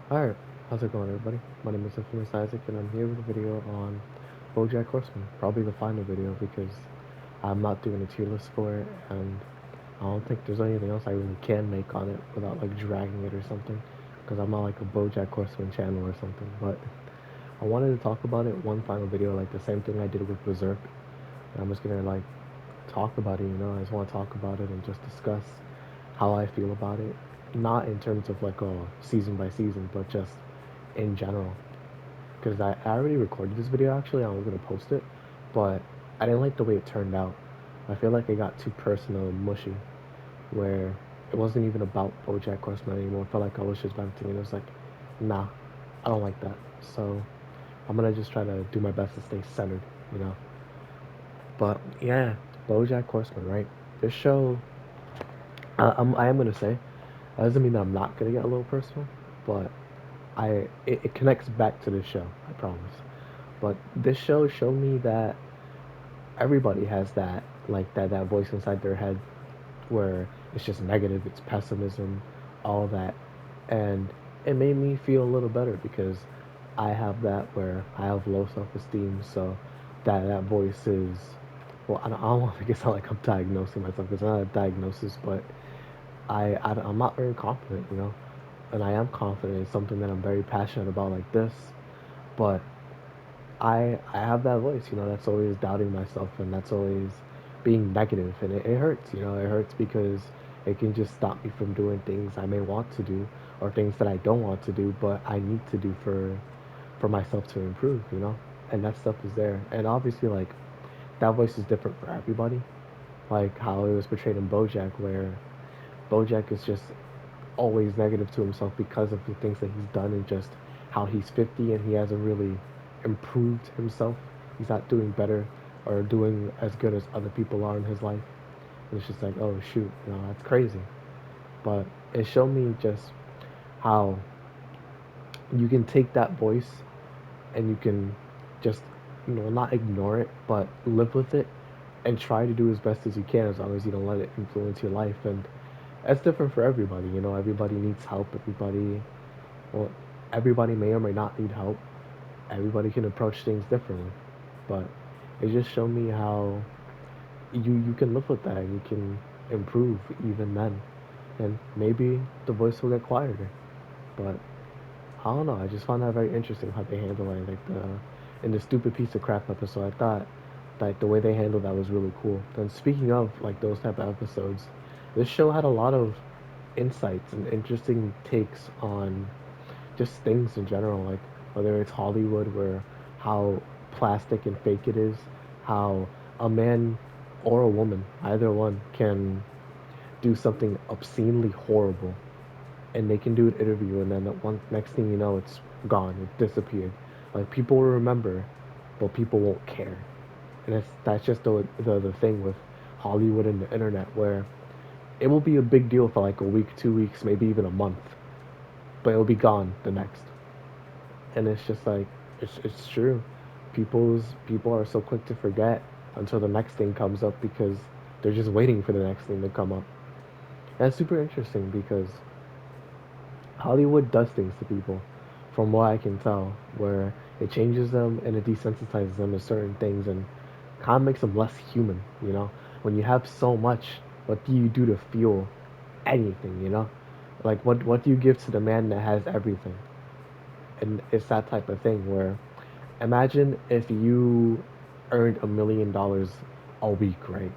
Alright, how's it going everybody? My name is Infamous Isaac and I'm here with a video on BoJack Horseman. Probably the final video because I'm not doing a tier list for it and I don't think there's anything else I really can make on it without like dragging it or something because I'm not like a BoJack Horseman channel or something. But I wanted to talk about it one final video like the same thing I did with Berserk. And I'm just gonna like talk about it, I just want to talk about it and just discuss how I feel about it. Not in terms of like a season by season, but just in general. Because I already recorded this video actually, I was gonna post it, but I didn't like the way it turned out. I feel like it got too personal and mushy, where it wasn't even about BoJack Horseman anymore. I felt like I was just venting, and it was like, nah, I don't like that. So I'm gonna just try to do my best to stay centered. But yeah, BoJack Horseman, right? This show, I am gonna say, that doesn't mean that I'm not gonna get a little personal, but it connects back to this show, I promise. But this show showed me that everybody has that voice inside their head where it's just negative, it's pessimism, all that, and it made me feel a little better because I have that where I have low self-esteem, so that voice is well, I don't want to make it sound like I'm diagnosing myself because it's not a diagnosis, but I'm not very confident, and I am confident in something that I'm very passionate about like this, but I have that voice, that's always doubting myself and that's always being negative and it hurts, it hurts because it can just stop me from doing things I may want to do or things that I don't want to do but I need to do for myself to improve, and that stuff is there. And obviously like that voice is different for everybody. Like how it was portrayed in BoJack where BoJack is just always negative to himself because of the things that he's done and just how he's 50 and he hasn't really improved himself. He's not doing better or doing as good as other people are in his life. And it's just like, oh shoot, that's crazy. But it showed me just how you can take that voice and you can just not ignore it, but live with it and try to do as best as you can as long as you don't let it influence your life. And that's different for everybody. Everybody needs help. Well, everybody may or may not need help. Everybody can approach things differently. But it just showed me how you can live with that and you can improve even then. And maybe the voice will get quieter. But I don't know. I just found that very interesting how they handle it. Like in the stupid piece of crap episode, I thought like the way they handled that was really cool. And speaking of like those type of episodes, this show had a lot of insights and interesting takes on just things in general, like whether it's Hollywood, where how plastic and fake it is, how a man or a woman, either one, can do something obscenely horrible, and they can do an interview, and then the one next thing you know, it's gone, it disappeared. Like people will remember, but people won't care, and that's just the thing with Hollywood and the internet, where it will be a big deal for like a week, 2 weeks, maybe even a month, but it'll be gone the next. And it's just like it's true. People are so quick to forget until the next thing comes up because they're just waiting for the next thing to come up. And it's super interesting because Hollywood does things to people, from what I can tell, where it changes them and it desensitizes them to certain things and kind of makes them less human. When you have so much, what do you do to feel anything? Like what do you give to the man that has everything? And it's that type of thing where imagine if you earned $1 million a week, right?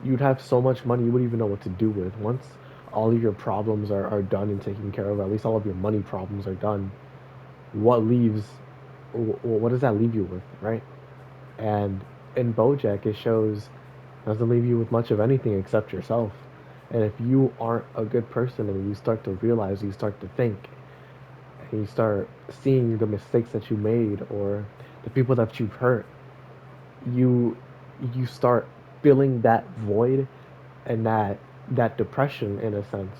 You'd have so much money you wouldn't even know what to do with. Once all of your problems are done and taken care of, at least all of your money problems are done, what leaves, what does that leave you with, right? And in BoJack, it shows doesn't leave you with much of anything except yourself. And if you aren't a good person and you start to realize, you start to think, and you start seeing the mistakes that you made or the people that you've hurt, you you start filling that void and that depression in a sense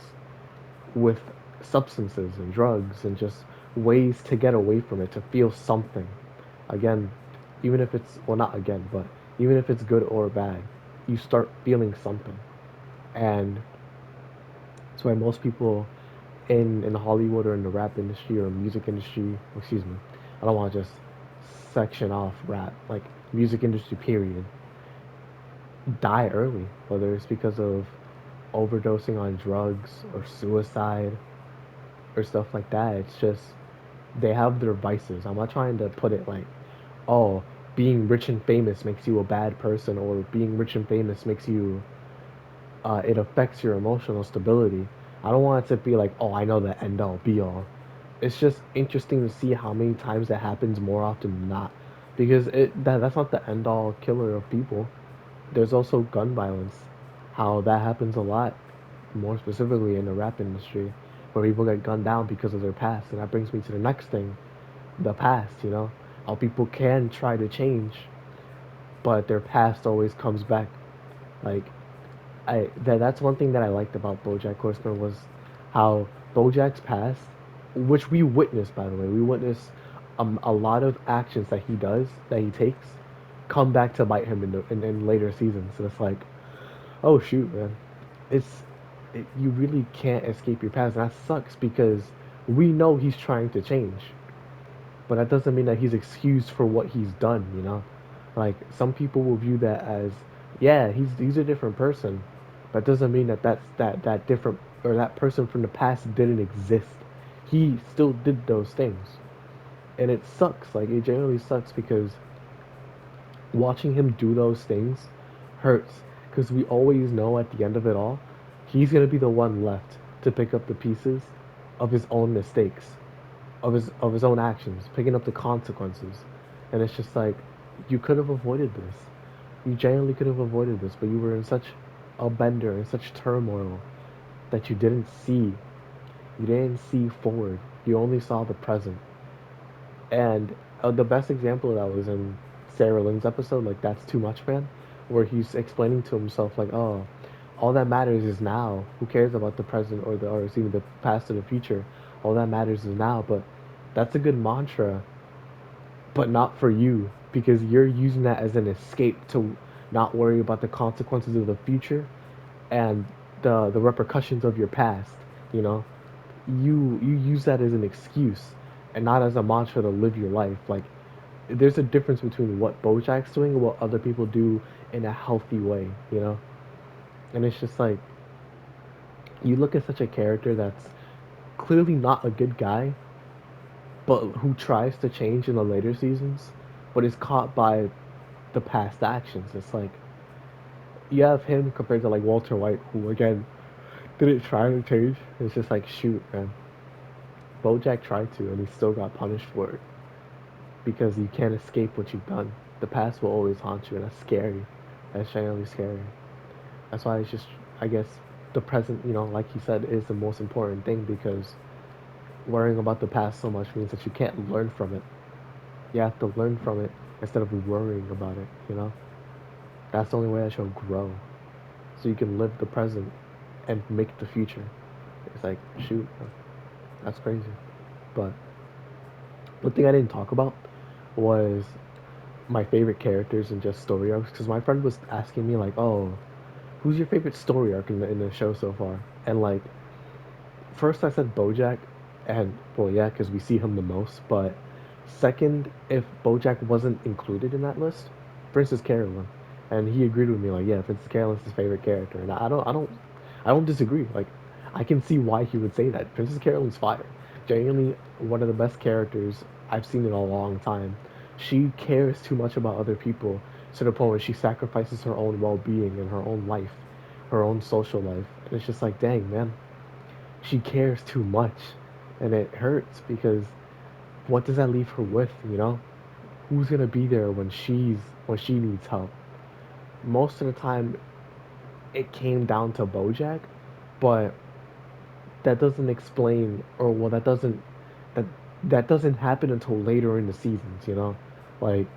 with substances and drugs and just ways to get away from it to feel something again, even if it's well not again but even if it's good or bad, you start feeling something. And it's why most people in Hollywood or in the rap industry or music industry. Excuse me. I don't want to just section off rap, like music industry period, die early, whether it's because of overdosing on drugs or suicide or stuff like that. It's just they have their vices. I'm not trying to put it like, oh, being rich and famous makes you a bad person, or being rich and famous makes you it affects your emotional stability. I don't want it to be like, oh, I know the end all be all. It's just interesting to see how many times that happens more often than not, because that's not the end all killer of people. There's also gun violence, how that happens a lot, more specifically in the rap industry, where people get gunned down because of their past, and that brings me to the next thing, the past. How people can try to change, but their past always comes back. Like that's one thing that I liked about BoJack Horseman was how BoJack's past, which we witnessed by the way, we witnessed a lot of actions that he does, that he takes, come back to bite him in later seasons. So it's like, oh shoot, man, you really can't escape your past, and that sucks because we know he's trying to change, but that doesn't mean that he's excused for what he's done. Like some people will view that as, yeah, he's a different person. That doesn't mean that different or that person from the past didn't exist. He still did those things, and it sucks. Like it generally sucks because watching him do those things hurts because we always know at the end of it all, he's gonna be the one left to pick up the pieces of his own mistakes, of his own actions, picking up the consequences. And it's just like, you could have avoided this. You genuinely could have avoided this, but you were in such a bender, in such turmoil that you didn't see. You didn't see forward. You only saw the present. And the best example of that was in Sarah Lynn's episode, like That's Too Much Man, where he's explaining to himself, like, oh, all that matters is now. Who cares about the present or even the past or the future? All that matters is now. But that's a good mantra, but not for you because you're using that as an escape to not worry about the consequences of the future and the repercussions of your past. You know, you use that as an excuse and not as a mantra to live your life. Like there's a difference between what BoJack's doing and what other people do in a healthy way. And it's just like you look at such a character that's clearly not a good guy, but who tries to change in the later seasons, but is caught by the past actions. It's like you have him compared to like Walter White, who again didn't try to change. It's just like shoot, man. BoJack tried to, and he still got punished for it because you can't escape what you've done. The past will always haunt you, and that's scary. That's genuinely scary. That's why it's just, I guess, the present. Like he said, is the most important thing because worrying about the past so much means that you can't learn from it. You have to learn from it instead of worrying about it. That's the only way that you'll grow. So you can live the present and make the future. It's like, shoot, that's crazy. But one thing I didn't talk about was my favorite characters and just story arcs. Because my friend was asking me, like, oh, who's your favorite story arc in the show so far? And, like, first I said BoJack, and, well, yeah, because we see him the most. But second, if BoJack wasn't included in that list, Princess Carolyn. And he agreed with me, like, yeah, Princess Carolyn's his favorite character. And I don't disagree. Like, I can see why he would say that. Princess Carolyn's fire. Genuinely one of the best characters I've seen in a long time. She cares too much about other people to the point where she sacrifices her own well-being and her own life, her own social life. And it's just like, dang, man, she cares too much, and it hurts because what does that leave her with? Who's gonna be there when she needs help? Most of the time, it came down to BoJack, but that doesn't explain, or well, that that doesn't happen until later in the seasons. Like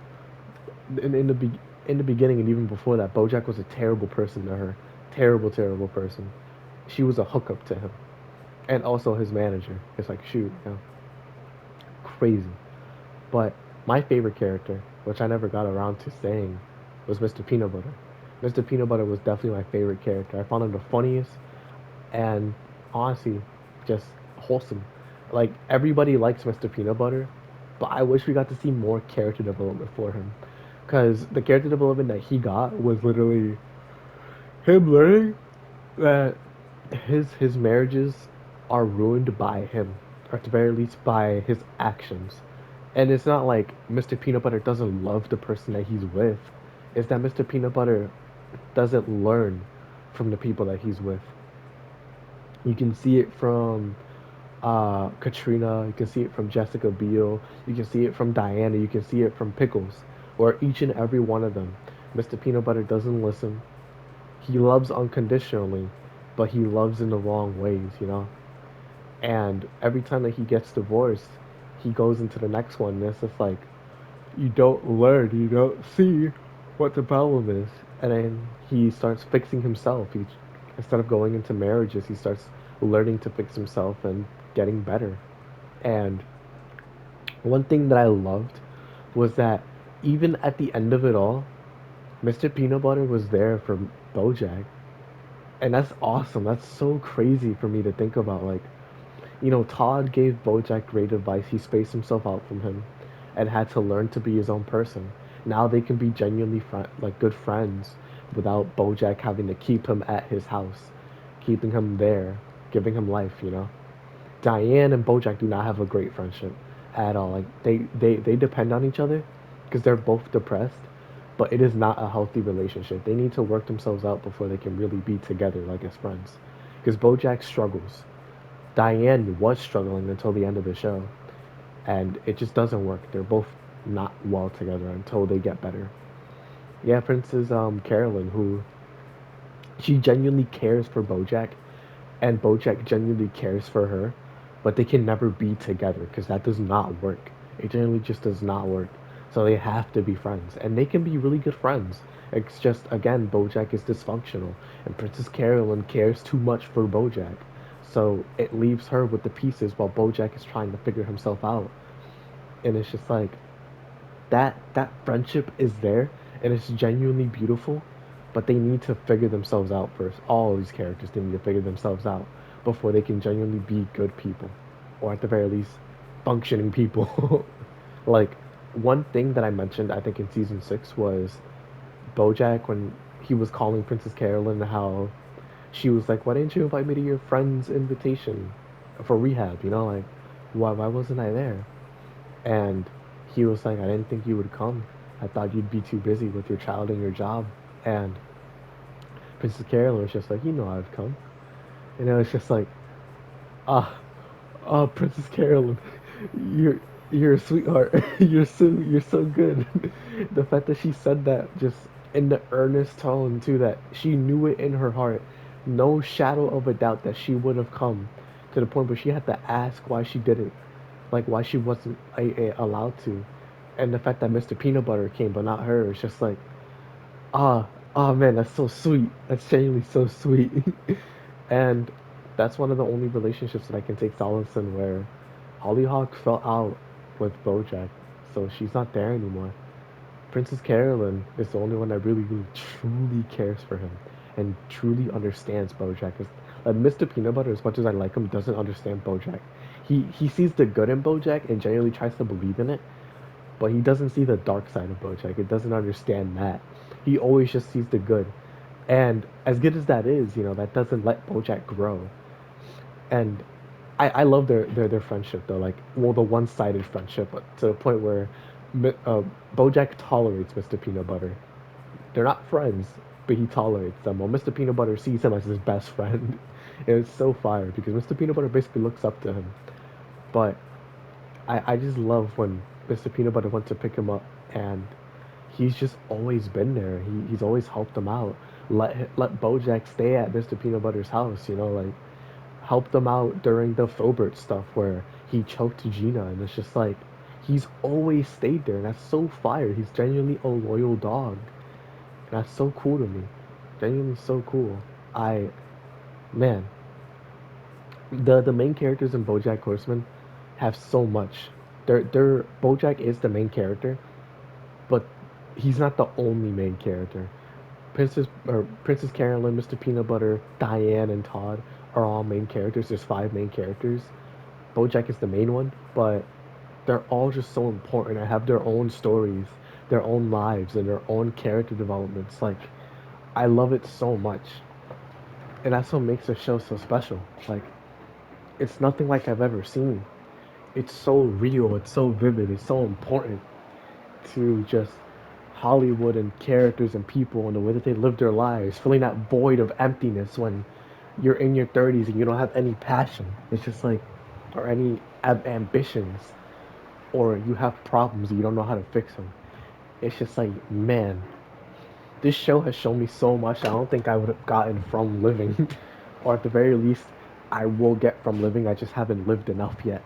in the beginning and even before that, BoJack was a terrible person to her, terrible, terrible person. She was a hookup to him, and also his manager. It's like shoot, crazy. But my favorite character, which I never got around to saying, was Mr. Peanut Butter. Mr. Peanut Butter was definitely my favorite character. I found him the funniest, and honestly, just wholesome. Like everybody likes Mr. Peanut Butter, but I wish we got to see more character development for him, because the character development that he got was literally him learning that his marriages are ruined by him, or at the very least by his actions. And it's not like Mr. Peanut Butter doesn't love the person that he's with. It's that Mr. Peanut Butter doesn't learn from the people that he's with. You can see it from Katrina. You can see it from Jessica Biel. You can see it from Diana. You can see it from Pickles, where each and every one of them, Mr. Peanut Butter doesn't listen. He loves unconditionally, but he loves in the wrong ways, you know? And every time that he gets divorced, he goes into the next one, and it's just like, you don't learn, you don't see what the problem is. And then he starts fixing himself. Instead of going into marriages, he starts learning to fix himself and getting better. And one thing that I loved was that even at the end of it all, Mr. Peanut Butter was there for BoJack. And that's awesome. That's so crazy for me to think about. Like, Todd gave BoJack great advice. He spaced himself out from him and had to learn to be his own person. Now they can be genuinely like good friends without BoJack having to keep him at his house, keeping him there, giving him life. Diane and BoJack do not have a great friendship at all. Like they depend on each other because they're both depressed, but it is not a healthy relationship. They need to work themselves out before they can really be together like as friends. Because BoJack struggles. Diane was struggling until the end of the show, and it just doesn't work. They're both not well together until they get better. Yeah, Princess Carolyn, who she genuinely cares for BoJack, and BoJack genuinely cares for her, but they can never be together because that does not work. It generally just does not work. So they have to be friends, and they can be really good friends. It's just again, BoJack is dysfunctional, and Princess Carolyn cares too much for BoJack, so it leaves her with the pieces while BoJack is trying to figure himself out. And it's just like that friendship is there, and it's genuinely beautiful, but they need to figure themselves out first. All of these characters, they need to figure themselves out before they can genuinely be good people, or at the very least functioning people. Like, one thing that I mentioned, I think in season 6, was BoJack when he was calling Princess Carolyn, how she was like, "Why didn't you invite me to your friend's invitation for rehab?" Like, why wasn't I there? And he was like, "I didn't think you would come. I thought you'd be too busy with your child and your job." And Princess Carolyn was just like, I'd come. It's just like, ah, Princess Carolyn, you're you're a sweetheart. You're so good. The fact that she said that just in the earnest tone too, that she knew it in her heart, no shadow of a doubt that she would have come, to the point where she had to ask why she didn't, like why she wasn't allowed to, and the fact that Mr. Peanut Butter came but not her, it's just like, ah, oh man, that's so sweet. That's genuinely so sweet. And that's one of the only relationships that I can take solace in, where Hollyhock fell out with BoJack, so she's not there anymore. Princess Carolyn is the only one that really, really, truly cares for him and truly understands BoJack. Like Mr. Peanut Butter, as much as I like him, doesn't understand BoJack. He sees the good in BoJack and genuinely tries to believe in it, but he doesn't see the dark side of BoJack. He doesn't understand that. He always just sees the good, and as good as that is, that doesn't let BoJack grow. And I love their friendship though. Like, well, the one-sided friendship, but to the point where uh, BoJack tolerates Mr. Peanut Butter. They're not friends, but he tolerates them. While Mr. Peanut Butter sees him as his best friend. And it's so fire because Mr. Peanut Butter basically looks up to him. But I just love when Mr. Peanut Butter went to pick him up, and he's just always been there. He's always helped him out. Let BoJack stay at Mr. Peanut Butter's house. Like helped them out during the Filbert stuff where he choked Gina, and it's just like he's always stayed there, and that's so fire. He's genuinely a loyal dog, and that's so cool to me. Genuinely so cool. I Man, the main characters in BoJack Horseman have so much. They're BoJack is the main character, but he's not the only main character. Princess Carolyn, Mr. Peanut Butter, Diane, and Todd are all main characters. There's 5 main characters, BoJack is the main one, but they're all just so important and have their own stories, their own lives, and their own character developments. Like, I love it so much, and that's what makes the show so special. Like, it's nothing like I've ever seen. It's so real, it's so vivid, it's so important to just Hollywood and characters and people and the way that they live their lives, feeling that void of emptiness when you're in your 30s and you don't have any passion. It's just like, or any ambitions, or you have problems and you don't know how to fix them. It's just like, man, this show has shown me so much I don't think I would have gotten from living. Or at the very least, I will get from living. I just haven't lived enough yet.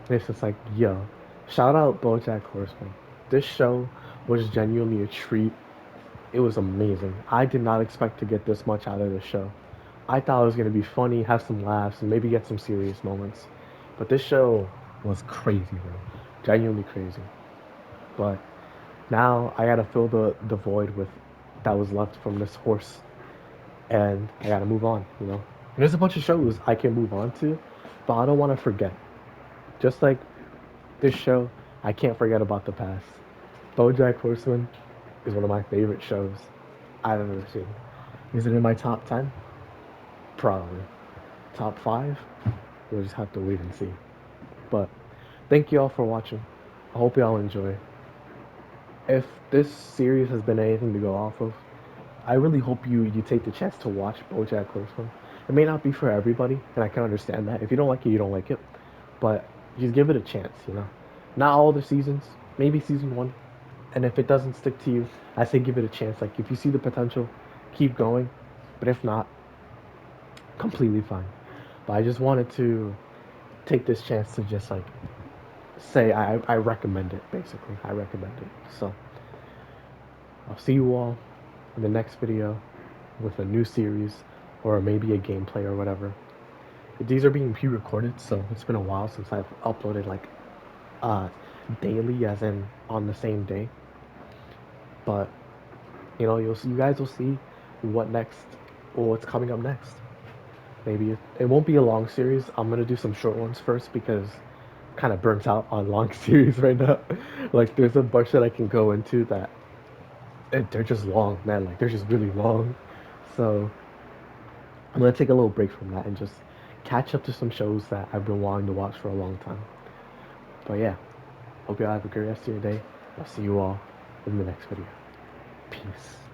And it's just like, yo, shout out BoJack Horseman. This show was genuinely a treat. It was amazing. I did not expect to get this much out of this show. I thought it was gonna be funny, have some laughs, and maybe get some serious moments. But this show was crazy, bro. Genuinely crazy. But now I gotta fill the void with that was left from this horse, and I gotta move on. And there's a bunch of shows I can move on to, but I don't want to forget. Just like this show, I can't forget about the past. BoJack Horseman is one of my favorite shows I've ever seen. Is it in my top 10? Probably. Top 5? We'll just have to wait and see. But thank you all for watching. I hope y'all enjoy. If this series has been anything to go off of, I really hope you take the chance to watch BoJack Horseman. It may not be for everybody, and I can understand that. If you don't like it, you don't like it. But just give it a chance. Not all the seasons, maybe season 1. And if it doesn't stick to you, I say give it a chance. Like, if you see the potential, keep going. But if not, completely fine. But I just wanted to take this chance to just like say I recommend it, basically. I recommend it. So I'll see you all in the next video with a new series or maybe a gameplay or whatever. These are being pre-recorded, so it's been a while since I've uploaded like uh daily, as in on the same day. But you guys will see what next, or what's coming up next. Maybe it won't be a long series. I'm gonna do some short ones first because kind of burnt out on long series right now. Like, there's a bunch that I can go into that they're just long, man. Like, they're just really long. So I'm gonna take a little break from that and just catch up to some shows that I've been wanting to watch for a long time. But yeah, hope you all have a great rest of your day. I'll see you all in the next video. Peace.